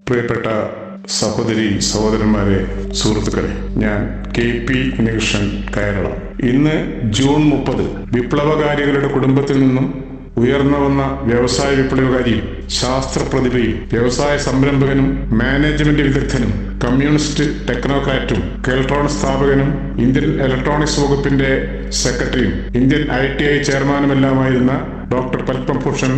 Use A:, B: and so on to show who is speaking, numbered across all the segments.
A: പ്രിയപ്പെട്ട സഹോദരി സഹോദരന്മാരെ, സുഹൃത്തുക്കളെ, ഞാൻ KP ഉണ്ണികൃഷ്ണൻ, കേരള. ഇന്ന് ജൂൺ 30. വിപ്ലവകാരികളുടെ കുടുംബത്തിൽ നിന്നും ഉയർന്നു വന്ന വ്യവസായ വിപ്ലവകാരിയും ശാസ്ത്രപ്രതിഭയും വ്യവസായ സംരംഭകനും മാനേജ്മെന്റ് വിദഗ്ധനും കമ്മ്യൂണിസ്റ്റ് ടെക്നോക്രാറ്റും കെൽട്രോൺ സ്ഥാപകനും ഇന്ത്യൻ ഇലക്ട്രോണിക്സ് വകുപ്പിന്റെ സെക്രട്ടറിയും ഇന്ത്യൻ ITI ചെയർമാനുമെല്ലാമായിരുന്ന ഡോക്ടർ പത്മഭൂഷൺ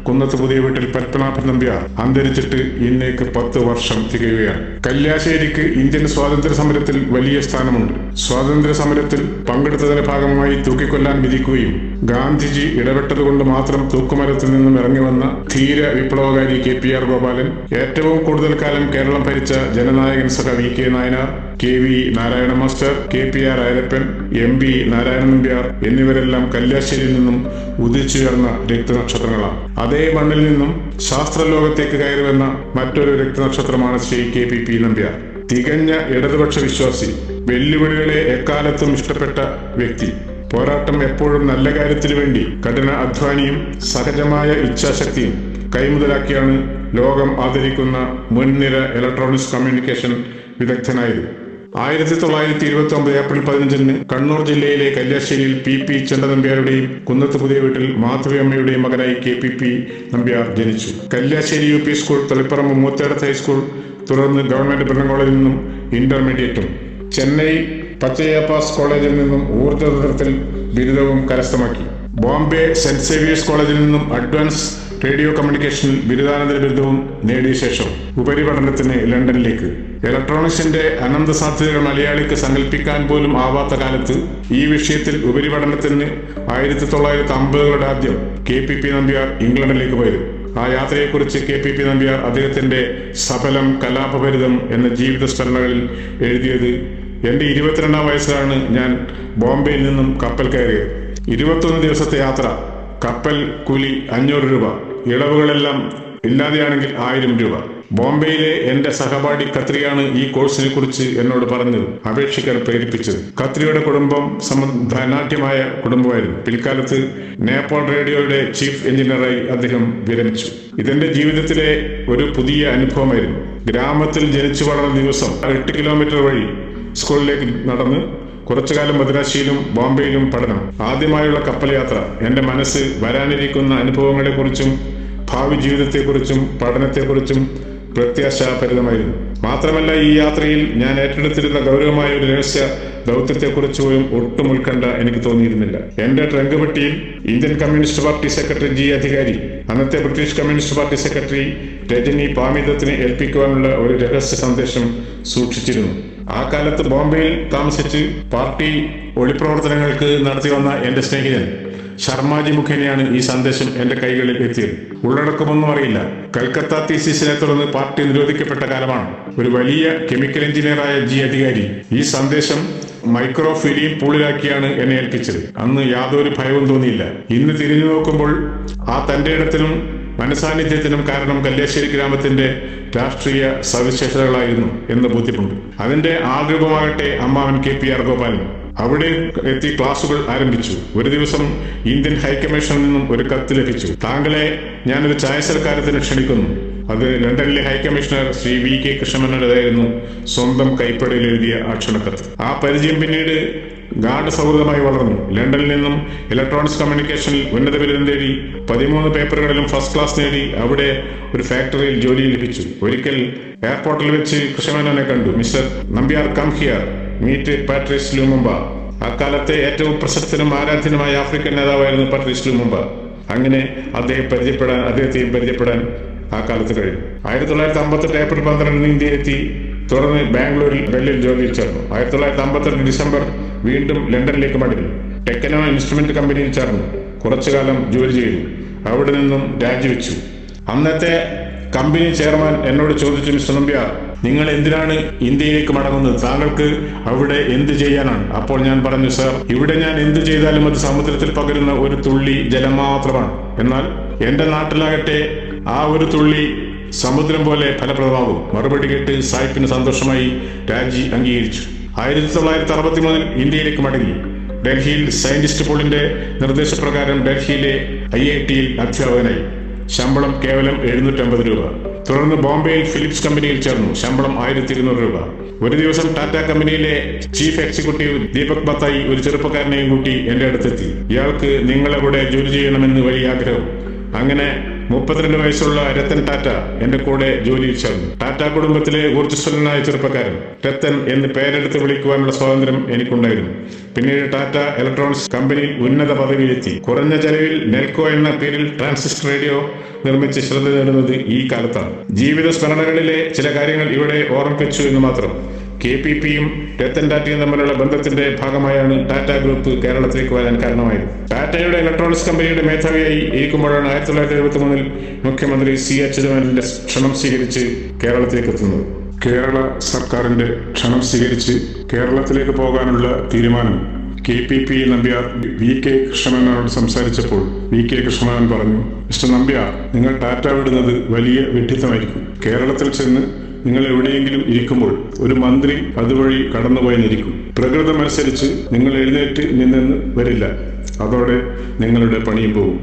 A: കുന്നത്ത് പുതിയ വീട്ടിൽ പത്മനാഭൻ നമ്പ്യാർ അന്തരിച്ചിട്ട് ഇന്നേക്ക് 10 വർഷം തികയുകയാണ്. കല്യാശ്ശേരിക്ക് ഇന്ത്യൻ സ്വാതന്ത്ര്യ സമരത്തിൽ വലിയ സ്ഥാനമുണ്ട്. സ്വാതന്ത്ര്യ സമരത്തിൽ പങ്കെടുത്തതിന്റെ ഭാഗമായി തൂക്കിക്കൊല്ലാൻ വിധിക്കുകയും ഗാന്ധിജി ഇടപെട്ടതുകൊണ്ട് മാത്രം തൂക്കുമരത്തിൽ നിന്നും ഇറങ്ങി വന്ന ധീര വിപ്ലവകാരി KPR ഗോപാലൻ, ഏറ്റവും കൂടുതൽ കാലം കേരളം ഭരിച്ച ജനനായകൻ സഖ VK Nayanar, KV Narayana master, KPR Ayyappan, MB Narayanan Nambiar എന്നിവരെല്ലാം കല്യാശ്ശേരിയിൽ നിന്നും ഉദിച്ചുയർന്ന രക്തനക്ഷത്രങ്ങളാണ്. അതേ മണ്ണിൽ നിന്നും ശാസ്ത്രലോകത്തേക്ക് കയറി വന്ന മറ്റൊരു രക്തനക്ഷത്രമാണ് ശ്രീ KPP നമ്പ്യാർ. തികഞ്ഞ ഇടതുപക്ഷ വിശ്വാസി, വെല്ലുവിളികളെ എക്കാലത്തും ഇഷ്ടപ്പെട്ട വ്യക്തി, പോരാട്ടം എപ്പോഴും നല്ല കാര്യത്തിനു വേണ്ടി കഠിന അധ്വാനിയും സഹജമായ ഇച്ഛാശക്തിയും കൈമുതലാക്കിയാണ് ലോകം ആദരിക്കുന്ന മുൻനിര ഇലക്ട്രോണിക്സ് കമ്മ്യൂണിക്കേഷൻ വിദഗ്ധനായത്. 1929 ഏപ്രിൽ 15 കണ്ണൂർ ജില്ലയിലെ കല്യാശ്ശേരിയിൽ PP ചെണ്ട നമ്പ്യാരുടെയും കുന്നത്ത് പുതിയ വീട്ടിൽ മാധവിയമ്മയുടെയും മകനായി KPP നമ്പ്യാർ ജനിച്ചു. Kalliasseri UP school, Taliparamba Moothedath high school, തുടർന്ന് ഗവൺമെന്റ് ബ്രണ്ണൻ കോളേജിൽ നിന്നും ഇന്റർമീഡിയറ്റും, ചെന്നൈ പച്ചയ്യപ്പാസ് കോളേജിൽ നിന്നും ഊർജ്ജതന്ത്രത്തിൽ ബിരുദവും കരസ്ഥമാക്കി. ബോംബെ സെന്റ് സേവിയേഴ്സ് കോളേജിൽ നിന്നും അഡ്വാൻസ് റേഡിയോ കമ്മ്യൂണിക്കേഷനിൽ ബിരുദാനന്തര ബിരുദവും നേടിയ ശേഷം ഉപരിപഠനത്തിന് ലണ്ടനിലേക്ക്. ഇലക്ട്രോണിക്സിന്റെ അനന്ത സാധ്യതകൾ മലയാളിക്ക് സങ്കല്പിക്കാൻ പോലും ആവാത്ത കാലത്ത് ഈ വിഷയത്തിൽ ഉപരിപഠനത്തിന് 1950കളുടെ ആദ്യം KPP നമ്പ്യാർ ഇംഗ്ലണ്ടിലേക്ക് പോയത്. ആ യാത്രയെക്കുറിച്ച് KPP നമ്പ്യാർ അദ്ദേഹത്തിന്റെ സഫലം കലാപഭരിതം എന്ന ജീവിത സ്മരണകളിൽ എഴുതിയത്: എന്റെ 22ാം വയസ്സിലാണ് ഞാൻ ബോംബെയിൽ നിന്നും കപ്പൽ കയറിയത്. 21 ദിവസത്തെ യാത്ര, കപ്പൽ കൂലി 500 രൂപ, ഇളവുകളെല്ലാം ഇല്ലാതെയാണെങ്കിൽ 1000 രൂപ. ബോംബെയിലെ എന്റെ സഹപാഠി ഖത്രിയാണ് ഈ കോഴ്സിനെ കുറിച്ച് എന്നോട് പറഞ്ഞത്, അപേക്ഷിക്കാൻ പ്രേരിപ്പിച്ചത്. ഖത്രിയുടെ കുടുംബം ധനാഢ്യമായ കുടുംബമായിരുന്നു. പിൽക്കാലത്ത് നേപ്പാൾ റേഡിയോയുടെ ചീഫ് എഞ്ചിനീയറായി അദ്ദേഹം വിരമിച്ചു. ഇതെന്റെ ജീവിതത്തിലെ ഒരു പുതിയ അനുഭവമായിരുന്നു. ഗ്രാമത്തിൽ ജനിച്ചു വളർന്ന ദിവസം 8 കിലോമീറ്റർ വഴി സ്കൂളിലേക്ക് നടന്ന് കുറച്ചു കാലം മദ്രാശിയിലും ബോംബെയിലും പഠനം. ആദ്യമായുള്ള കപ്പൽ യാത്ര എന്റെ മനസ്സ് വരാനിരിക്കുന്ന അനുഭവങ്ങളെക്കുറിച്ചും ഭാവി ജീവിതത്തെക്കുറിച്ചും പഠനത്തെക്കുറിച്ചും പ്രത്യാശാഭരിതമായിരുന്നു. മാത്രമല്ല, ഈ യാത്രയിൽ ഞാൻ ഏറ്റെടുത്തിരുന്ന ഗൗരവമായ ഒരു രഹസ്യ ദൗത്യത്തെക്കുറിച്ച് പോലും ഒട്ടും ഉത്കണ്ഠ എനിക്ക് തോന്നിയിരുന്നില്ല. എന്റെ ട്രങ്ക് പെട്ടിയിൽ Indian communist party secretary G Adhikari അന്നത്തെ British communist party secretary Rajani പാമിതത്തിന് ഏൽപ്പിക്കുവാനുള്ള ഒരു രഹസ്യ സന്ദേശം സൂക്ഷിച്ചിരുന്നു. ആ കാലത്ത് ബോംബെയിൽ താമസിച്ച് പാർട്ടി ഒളിപ്രവർത്തനങ്ങൾക്ക് നടത്തി വന്ന എന്റെ സ്നേഹിതൻ ശർമാജി മുഖേനയാണ് ഈ സന്ദേശം എന്റെ കൈകളിൽ എത്തിയത്. ഉള്ളടക്കമൊന്നും അറിയില്ല. കൽക്കത്ത തീസിസിനെ തുടർന്ന് പാർട്ടി നിരോധിക്കപ്പെട്ട കാലമാണ്. ഒരു വലിയ കെമിക്കൽ എഞ്ചിനീയറായ G അധികാരി ഈ സന്ദേശം മൈക്രോഫിലിം പൂളിലാക്കിയാണ് എന്നെ ഏൽപ്പിച്ചത്. അന്ന് യാതൊരു ഭയവും തോന്നിയില്ല. ഇന്ന് തിരിഞ്ഞു നോക്കുമ്പോൾ ആ തന്റെ ഇടത്തിനും മനസാന്നിധ്യത്തിനും കാരണം കല്യാശ്ശേരി ഗ്രാമത്തിന്റെ രാഷ്ട്രീയ സവിശേഷതകളായിരുന്നു എന്ന് ബോധ്യമുണ്ട്. അതിന്റെ ആൾരൂപമാകട്ടെ അമ്മാവൻ KPR ഗോപാലൻ. അവിടെ എത്തി ക്ലാസുകൾ ആരംഭിച്ചു. ഒരു ദിവസം ഇന്ത്യൻ ഹൈക്കമ്മീഷനിൽ നിന്നും ഒരു കത്ത് ലഭിച്ചു: താങ്കളെ ഞാനൊരു ചായസൽക്കാരത്തിന് ക്ഷണിക്കുന്നു. അത് ലണ്ടനിലെ ഹൈക്കമ്മീഷണർ ശ്രീ VK കൃഷ്ണമേനോന്റേതായിരുന്നു. സ്വന്തം കൈപ്പടയിൽ എഴുതിയ ആ ക്ഷണക്കത്ത്. ആ പരിചയം പിന്നീട് ഗാഠ സൗഹൃദമായി വളർന്നു. ലണ്ടനിൽ നിന്നും ഇലക്ട്രോണിക്സ് കമ്മ്യൂണിക്കേഷനിൽ ഉന്നത ബിരുദം നേടി 13 പേപ്പറുകളിലും ഫസ്റ്റ് ക്ലാസ് നേടി അവിടെ ഒരു ഫാക്ടറിയിൽ ജോലി ലഭിച്ചു. ഒരിക്കൽ എയർപോർട്ടിൽ വെച്ച് കൃഷ്ണമേനോനെ കണ്ടു. Mister Nambiar, come here, meet Patrice Lumumba. അക്കാലത്തെ ഏറ്റവും പ്രശസ്തനും ആരാധ്യനുമായ ആഫ്രിക്കൻ നേതാവായിരുന്നു പാട്രീസ് ലൂമുമ്പ. അങ്ങനെ അദ്ദേഹത്തെയും പരിചയപ്പെടാൻ ആ കാലത്ത് കഴിഞ്ഞു. 1958 ഏപ്രിൽ 12 ഇന്ത്യയിലെത്തി. തുടർന്ന് ബാംഗ്ലൂരിൽ ബെല്ലിൽ ജോലിയിൽ ചേർന്നു. 1958 ഡിസംബർ വീണ്ടും ലണ്ടനിലേക്ക് മടങ്ങി. ടെക്നോ ഇൻസ്ട്രുമെന്റ് കമ്പനിയിൽ ചേർന്നു. കുറച്ചുകാലം ജോലി ചെയ്തു. അവിടെ നിന്നും രാജിവെച്ചു. അന്നത്തെ കമ്പനി ചെയർമാൻ എന്നോട് ചോദിച്ചു: മിസ്റ്റർ നമ്പ്യാർ, നിങ്ങൾ എന്തിനാണ് ഇന്ത്യയിലേക്ക് മടങ്ങുന്നത്? താങ്കൾക്ക് അവിടെ എന്ത് ചെയ്യാനാണ്? അപ്പോൾ ഞാൻ പറഞ്ഞു: സർ, ഇവിടെ ഞാൻ എന്ത് ചെയ്താലും അത് സമുദ്രത്തിൽ പകരുന്ന ഒരു തുള്ളി ജലം മാത്രമാണ്. എന്നാൽ എന്റെ നാട്ടിലാകട്ടെ ആ ഒരു തുള്ളി സമുദ്രം പോലെ ഫലപ്രദമാകും. മറുപടി കേട്ട് സായിപ്പിന് സന്തോഷമായി രാജി അംഗീകരിച്ചു. 1963 ഇന്ത്യയിലേക്ക് മടങ്ങി. ഡൽഹിയിൽ സയന്റിസ്റ്റ് പോളിന്റെ നിർദ്ദേശപ്രകാരം ഡൽഹിയിലെ IIT-യിൽ അധ്യാപകനായി. ശമ്പളം കേവലം 750 രൂപ. തുടർന്ന് ബോംബെയിൽ ഫിലിപ്സ് കമ്പനിയിൽ ചേർന്നു. ശമ്പളം 1200 രൂപ. ഒരു ദിവസം ടാറ്റ കമ്പനിയിലെ ചീഫ് എക്സിക്യൂട്ടീവ് ദീപക് ബത്തായി ഒരു ചെറുപ്പക്കാരനെയും കൂട്ടി എന്റെ അടുത്തെത്തി. ഇയാൾക്ക് നിങ്ങളെ കൂടെ ജോലി ചെയ്യണമെന്ന് വലിയ ആഗ്രഹം. അങ്ങനെ 32 വയസ്സുള്ള രത്തൻ ടാറ്റ എന്റെ കൂടെ ജോലിയിൽ ചേർന്നു. ടാറ്റ കുടുംബത്തിലെ ഊർജ്ജസ്വലനായ ചെറുപ്പക്കാരൻ. രത്തൻ എന്ന് പേരെടുത്ത് വിളിക്കുവാനുള്ള സ്വാതന്ത്ര്യം എനിക്കുണ്ടായിരുന്നു. പിന്നീട് ടാറ്റ ഇലക്ട്രോണിക്സ് കമ്പനിയിൽ ഉന്നത പദവിയിലെത്തി. കുറഞ്ഞ ചെലവിൽ നെൽക്കോ എന്ന പേരിൽ ട്രാൻസിസ്റ്റർ റേഡിയോ നിർമ്മിച്ച് ശ്രദ്ധ നേടുന്നത് ഈ കാലത്താണ്. ജീവിത സ്മരണകളിലെ ചില കാര്യങ്ങൾ ഇവിടെ ഓർമ്മിപ്പിച്ചു എന്ന് മാത്രം. KPP-യും രത്തൻ ടാറ്റയും തമ്മിലുള്ള ബന്ധത്തിന്റെ ഭാഗമായാണ് ടാറ്റ ഗ്രൂപ്പ് കേരളത്തിലേക്ക് വരാൻ കാരണമായത്. ടാറ്റയുടെ ഇലക്ട്രോണിക്സ് കമ്പനിയുടെ മേധാവിയായി ഇരിക്കുമ്പോഴാണ് 1973 മുഖ്യമന്ത്രി C. അച്യുതമേനോന്റെ ക്ഷണം സ്വീകരിച്ച് കേരളത്തിലേക്ക് എത്തുന്നത്. കേരള സർക്കാരിന്റെ ക്ഷണം സ്വീകരിച്ച് കേരളത്തിലേക്ക് പോകാനുള്ള തീരുമാനം KPP നമ്പ്യാർ VK കൃഷ്ണമേനോനോട് സംസാരിച്ചപ്പോൾ VK കൃഷ്ണമേനോൻ പറഞ്ഞു, മിസ്റ്റർ നമ്പ്യാർ, നിങ്ങൾ ടാറ്റ വിടുന്നത് വലിയ വിഡ്ഢിത്തമായിരിക്കും. കേരളത്തിൽ ചെന്ന് നിങ്ങൾ എവിടെയെങ്കിലും ഇരിക്കുമ്പോൾ ഒരു മന്ത്രി അതുവഴി കടന്നുപോയെന്നിരിക്കും. പ്രകൃതമനുസരിച്ച് നിങ്ങൾ എഴുന്നേറ്റ് നിന്നെന്ന് വരില്ല. അതോടെ നിങ്ങളുടെ പണിയും പോകും.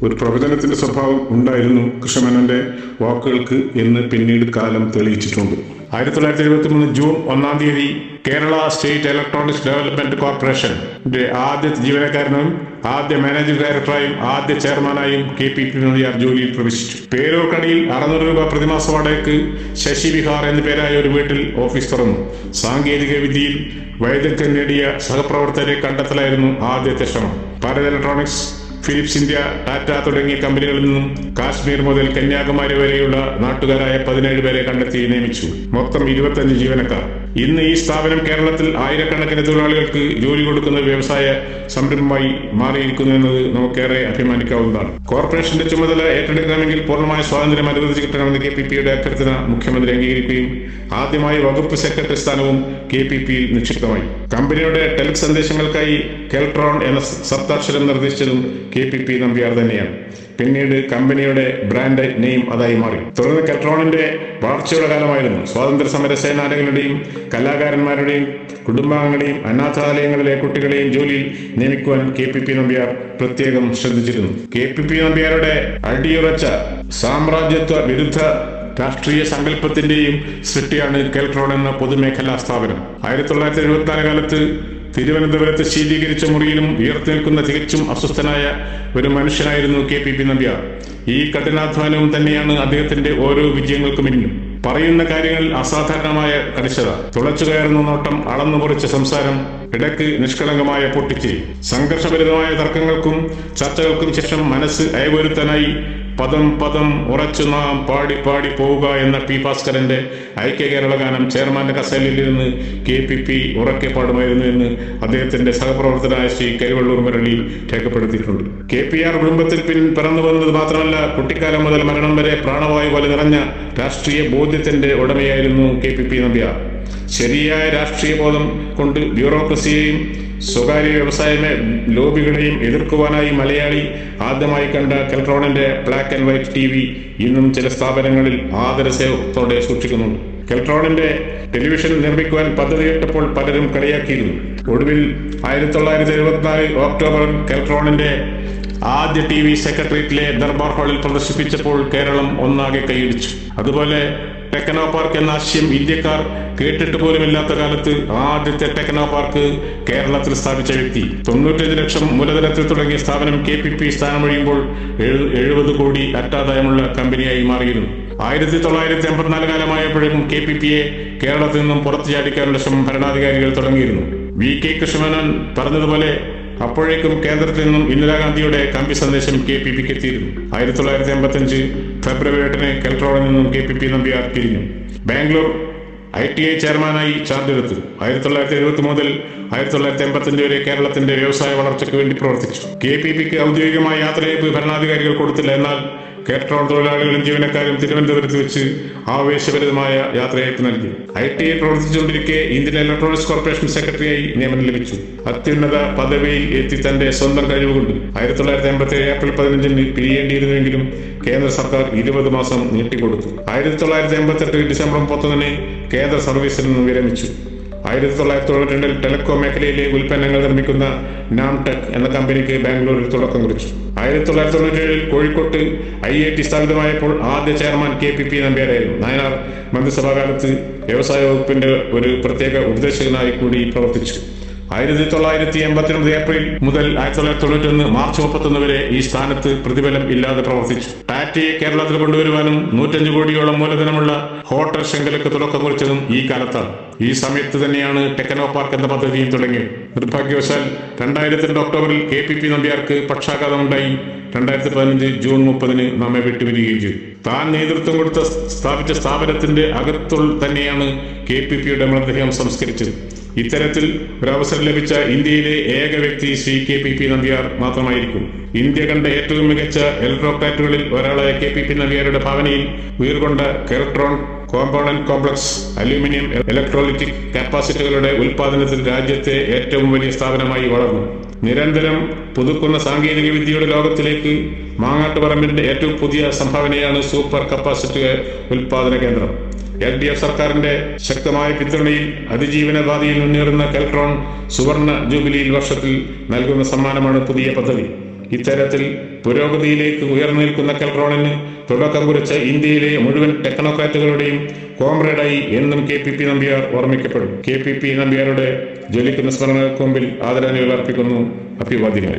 A: ഒരു പ്രവചനത്തിന്റെ സ്വഭാവം ഉണ്ടായിരുന്നു കൃഷ്ണമേനോന്റെ വാക്കുകൾക്ക് എന്ന് പിന്നീട് കാലം തെളിയിച്ചിട്ടുണ്ട്. 1973 ജൂൺ 1-ാം തീയതി കേരള സ്റ്റേറ്റ് ഇലക്ട്രോണിക്സ് ഡെവലപ്മെന്റ് കോർപ്പറേഷന്റെ ആദ്യ ജീവനക്കാരനും ആദ്യ മാനേജിംഗ് ഡയറക്ടറായും ആദ്യ ചെയർമാനായും KPP നമ്പ്യാർ ജോലിയിൽ പ്രവേശിച്ചു. പേരൂർക്കടിയിൽ 600 രൂപ പ്രതിമാസ വാടകയ്ക്ക് ശശി വിഹാർ എന്നു പേരായ ഒരു വീട്ടിൽ ഓഫീസ് തുറന്നു. സാങ്കേതിക വിദ്യയിൽ വൈദഗ്ധ്യം നേടിയ സഹപ്രവർത്തകരെ കണ്ടെത്തലായിരുന്നു ആദ്യത്തെ ശ്രമം. Bharat Electronics, Philips India, Tata തുടങ്ങിയ കമ്പനികളിൽ നിന്നും കാശ്മീർ മുതൽ കന്യാകുമാരി വരെയുള്ള നാട്ടുകാരായ 17 പേരെ കണ്ടെത്തി നിയമിച്ചു. മൊത്തം 25 ജീവനക്കാർ. ഇന്ന് ഈ സ്ഥാപനം കേരളത്തിൽ ആയിരക്കണക്കിന് തൊഴിലാളികൾക്ക് ജോലി കൊടുക്കുന്ന വ്യവസായ സംരംഭമായി മാറിയിരിക്കുന്നു എന്നത് നമുക്കേറെ അഭിമാനിക്കാവുന്നതാണ്. കോർപ്പറേഷന്റെ ചുമതല ഏറ്റെടുക്കണമെങ്കിൽ പൂർണ്ണമായ സ്വാതന്ത്ര്യം അനുവദിച്ചു കിട്ടണമെന്ന് KPP-യുടെ അഭ്യർത്ഥന മുഖ്യമന്ത്രി അംഗീകരിക്കുകയും ആദ്യമായി വകുപ്പ് സെക്രട്ടറി സ്ഥാനവും KPP-യിൽ നിക്ഷിപ്തമായി. കമ്പനിയുടെ ടെലിക് സന്ദേശങ്ങൾക്കായി കെൽട്രോൺ എന്ന സപ്താക്ഷരം നിർദ്ദേശിച്ചതും KPP നമ്പ്യാർ തന്നെയാണ്. പിന്നീട് കമ്പനിയുടെ ബ്രാൻഡ് നെയിം അതായി മാറി. തുടർന്ന് കെൽട്രോണിന്റെ വളർച്ചയുടെ കാലമായിരുന്നു. സ്വാതന്ത്ര്യ സമര സേനാനികളുടെയും കലാകാരന്മാരുടെയും കുടുംബാംഗങ്ങളെയും അനാഥാലയങ്ങളിലെ കുട്ടികളെയും ജോലിയിൽ നിയമിക്കുവാൻ KPP നമ്പ്യാർ പ്രത്യേകം ശ്രദ്ധിച്ചിരുന്നു. KPP നമ്പ്യാരുടെ അടിയുറച്ച സാമ്രാജ്യത്വ വിരുദ്ധ രാഷ്ട്രീയ സങ്കല്പത്തിന്റെയും സൃഷ്ടിയാണ് കെൽട്രോൺ എന്ന പൊതുമേഖലാ സ്ഥാപനം. 1974 കാലത്ത് തിരുവനന്തപുരത്ത് ശീതീകരിച്ച മുറിയിലും ഉയർത്തി നിൽക്കുന്ന തികച്ചും അസ്വസ്ഥനായ ഒരു മനുഷ്യനായിരുന്നു KPP നമ്പ്യാർ. ഈ കഠിനാധ്വാനവും തന്നെയാണ് അദ്ദേഹത്തിന്റെ ഓരോ വിജയങ്ങൾക്കും പിന്നിലും. പറയുന്ന കാര്യങ്ങളിൽ അസാധാരണമായ കണിശത, തുളച്ചു കയറുന്ന നോട്ടം, അളന്നു മുറിച്ച സംസാരം, ഇടയ്ക്ക് നിഷ്കളങ്കമായ പൊട്ടിച്ചിരി. സംഘർഷഭരിതമായ തർക്കങ്ങൾക്കും ചർച്ചകൾക്കും ശേഷം മനസ്സ് അയവരുത്താനായി പദം പദം ഉറച്ചു നാം പാടി പാടി പോവുക എന്ന P. ഭാസ്കരന്റെ ഐക്യ കേരള ഗാനം ചെയർമാന്റെ കസേരയിൽ ഇരുന്ന് KPP ഉറക്കെ പാടുമായിരുന്നു എന്ന് അദ്ദേഹത്തിന്റെ സഹപ്രവർത്തകനായ ശ്രീ കരിവള്ളൂർ മുരളി രേഖപ്പെടുത്തിയിട്ടുണ്ട്. KPR കുടുംബത്തിൽ പിറന്നു വന്നത് മാത്രമല്ല, കുട്ടിക്കാലം മുതൽ മരണം വരെ പ്രാണവായു പോലെ നിറഞ്ഞ രാഷ്ട്രീയ ബോധ്യത്തിന്റെ ഉടമയായിരുന്നു KPP നമ്പ്യാർ. ശരിയായ രാഷ്ട്രീയ ബോധം കൊണ്ട് ബ്യൂറോക്രസിയെയും സ്വകാര്യ വ്യവസായ ലോബികളെയും എതിർക്കുവാനായി മലയാളി ആദ്യമായി കണ്ട കെൽട്രോണിന്റെ ബ്ലാക്ക് ആൻഡ് വൈറ്റ് TV ഇന്നും ചില സ്ഥാപനങ്ങളിൽ ആദരസേവത്തോടെ സൂക്ഷിക്കുന്നുണ്ട്. കെൽട്രോണിന്റെ ടെലിവിഷൻ നിർമ്മിക്കുവാൻ പദ്ധതിയിട്ടപ്പോൾ പലരും കളിയാക്കിയിരുന്നു. ഒടുവിൽ 1974 ഒക്ടോബറിൽ കെൽട്രോണിന്റെ ആദ്യ TV സെക്രട്ടേറിയറ്റിലെ ദർബാർ ഹാളിൽ പ്രദർശിപ്പിച്ചപ്പോൾ കേരളം ഒന്നാകെ കൈയടിച്ചു. അതുപോലെ ടെക്നോ പാർക്ക് എന്ന ആശയം ഇന്ത്യക്കാർ കേട്ടിട്ട് പോലുമില്ലാത്ത കാലത്ത് ആദ്യത്തെ ടെക്നോ പാർക്ക് കേരളത്തിൽ സ്ഥാപിച്ച വ്യക്തി. 95 ലക്ഷം മൂലധനത്തിൽ തുടങ്ങിയ സ്ഥാപനം KPP സ്ഥാനമൊഴിയുമ്പോൾ 70 കോടി അറ്റാദായമുള്ള കമ്പനിയായി മാറിയിരുന്നു. 1984 കാലമായപ്പോഴേക്കും KPP-യെ കേരളത്തിൽ നിന്നും പുറത്തു ചാടിക്കാനുള്ള ശ്രമം ഭരണാധികാരികൾ തുടങ്ങിയിരുന്നു. VK കൃഷ്ണമേനോൻ പറഞ്ഞതുപോലെ അപ്പോഴേക്കും കേന്ദ്രത്തിൽ നിന്നും ഇന്ദിരാഗാന്ധിയുടെ കമ്പി സന്ദേശം KPP-ക്ക് എത്തിയിരുന്നു. 1985 ഫെബ്രുവരി 8-ന് കെൽട്രോണിൽ നിന്നും KPP നമ്പ്യാർ പിരിഞ്ഞു. ബാംഗ്ലൂർ ITI ചെയർമാനായി ചാർജ് എടുത്തു. 1970 മുതൽ 1985 വരെ കേരളത്തിന്റെ വ്യവസായ വളർച്ചയ്ക്ക് വേണ്ടി പ്രവർത്തിച്ചു. KPP-ക്ക് ഔദ്യോഗികമായ യാത്രയയപ്പ് ഭരണാധികാരികൾ കൊടുത്തില്ല. എന്നാൽ കെൽട്രോൺ തൊഴിലാളികളും ജീവനക്കാരും തിരുവനന്തപുരത്ത് വെച്ച് ആവേശഭരിതമായ യാത്രയയപ്പ് നൽകി. ITI പ്രവർത്തിച്ചുകൊണ്ടിരിക്കെ ഇന്ത്യൻ ഇലക്ട്രോണിക്സ് കോർപ്പറേഷൻ സെക്രട്ടറിയായി നിയമനം ലഭിച്ചു. അത്യുന്നത പദവിയിൽ എത്തി തന്റെ സ്വന്തം കഴിവുകൊണ്ട് 1987 ഏപ്രിൽ 15-ന് പിരിയേണ്ടിയിരുന്നുവെങ്കിലും കേന്ദ്ര സർക്കാർ 20 മാസം നീട്ടിക്കൊടുത്തു. 1988 ഡിസംബർ 31-ന് കേന്ദ്ര സർവീസിൽ നിന്ന് വിരമിച്ചു. 1992 ടെലികോം മേഖലയിലെ ഉൽപ്പന്നങ്ങൾ നിർമ്മിക്കുന്ന നാംടെക് എന്ന കമ്പനിക്ക് ബാംഗ്ലൂരിൽ തുടക്കം കുറിച്ചു. 1997 കോഴിക്കോട്ട് IIT സ്ഥാപിതമായപ്പോൾ ആദ്യ ചെയർമാൻ KPP നമ്പ്യാരായിരുന്നു. നായനാർ മന്ത്രിസഭാ കാലത്ത് വ്യവസായ വകുപ്പിന്റെ ഒരു പ്രത്യേക ഉപദേശകനായി കൂടി പ്രവർത്തിച്ചു. 1989 ഏപ്രിൽ മുതൽ 1991 മാർച്ച് 31 വരെ ഈ സ്ഥാനത്ത് പ്രതിഫലം ഇല്ലാതെ പ്രവർത്തിച്ചു. ടാറ്റയെ കേരളത്തിൽ കൊണ്ടുവരുവാനും 105 കോടിയോളം മൂലധനമുള്ള ഹോട്ടൽ ശൃംഖലയ്ക്ക് തുടക്കം കുറിച്ചതും ഈ കാലത്താണ്. ഈ സമയത്ത് തന്നെയാണ് ടെക്നോ പാർക്ക് എന്ന പദ്ധതിയും തുടങ്ങിയത്. നിർഭാഗ്യവശാൽ 2002 ഒക്ടോബറിൽ KPP നമ്പ്യാർക്ക് പക്ഷാഘാതമുണ്ടായി 2015 ജൂൺ 30 നമ്മെ വിട്ടുപിരിയുകയും ചെയ്തു. താൻ നേതൃത്വം കൊടുത്ത സ്ഥാപിച്ച സ്ഥാപനത്തിന്റെ അകത്തുൾ തന്നെയാണ് KPPയുടെ മൃതദേഹം സംസ്കരിച്ചത്. ഇത്തരത്തിൽ ഒരവസരം ലഭിച്ച ഇന്ത്യയിലെ ഏക വ്യക്തി ശ്രീ KPP നമ്പ്യാർ മാത്രമായിരിക്കും. ഇന്ത്യ കണ്ട ഏറ്റവും മികച്ച ഇലക്ട്രോക്രാറ്റുകളിൽ ഒരാളായ KPP നമ്പ്യാരുടെ ഭാവനയിൽ ഉയർകൊണ്ട Keltron component complex aluminium electrolytic കപ്പാസിറ്റികളുടെ ഉൽപാദനത്തിൽ രാജ്യത്തെ ഏറ്റവും വലിയ സ്ഥാപനമായി വളർന്നു. നിരന്തരം പുതുക്കുന്ന സാങ്കേതിക വിദ്യയുടെ ലോകത്തിലേക്ക് മാങ്ങാട്ടുപറമ്പിന്റെ ഏറ്റവും പുതിയ സംഭാവനയാണ് സൂപ്പർ കപ്പാസിറ്റി ഉൽപാദന കേന്ദ്രം. LDF സർക്കാരിന്റെ ശക്തമായ പിന്തുണയിൽ അതിജീവനപാതയിൽ മുന്നേറുന്ന കെൽട്രോൺ സുവർണ ജൂബിലിയിൽ വർഷത്തിൽ നൽകുന്ന സമ്മാനമാണ് പുതിയ പദ്ധതി. ഇത്തരത്തിൽ പുരോഗതിയിലേക്ക് ഉയർന്നു നിൽക്കുന്ന കെൽട്രോണിന് തുടക്കം കുറിച്ച ഇന്ത്യയിലെ മുഴുവൻ ടെക്നോക്രാറ്റുകളുടെയും കോമ്രേഡായി എന്നും KPP നമ്പ്യാർ ഓർമ്മിക്കപ്പെടും. KPP നമ്പ്യാരുടെ ജ്വലിക്കുന്ന സ്മരണകൾക്ക് മുമ്പിൽ ആദരാഞ്ജലികൾ അർപ്പിക്കുന്നു. അഭിവാദ്യങ്ങൾ.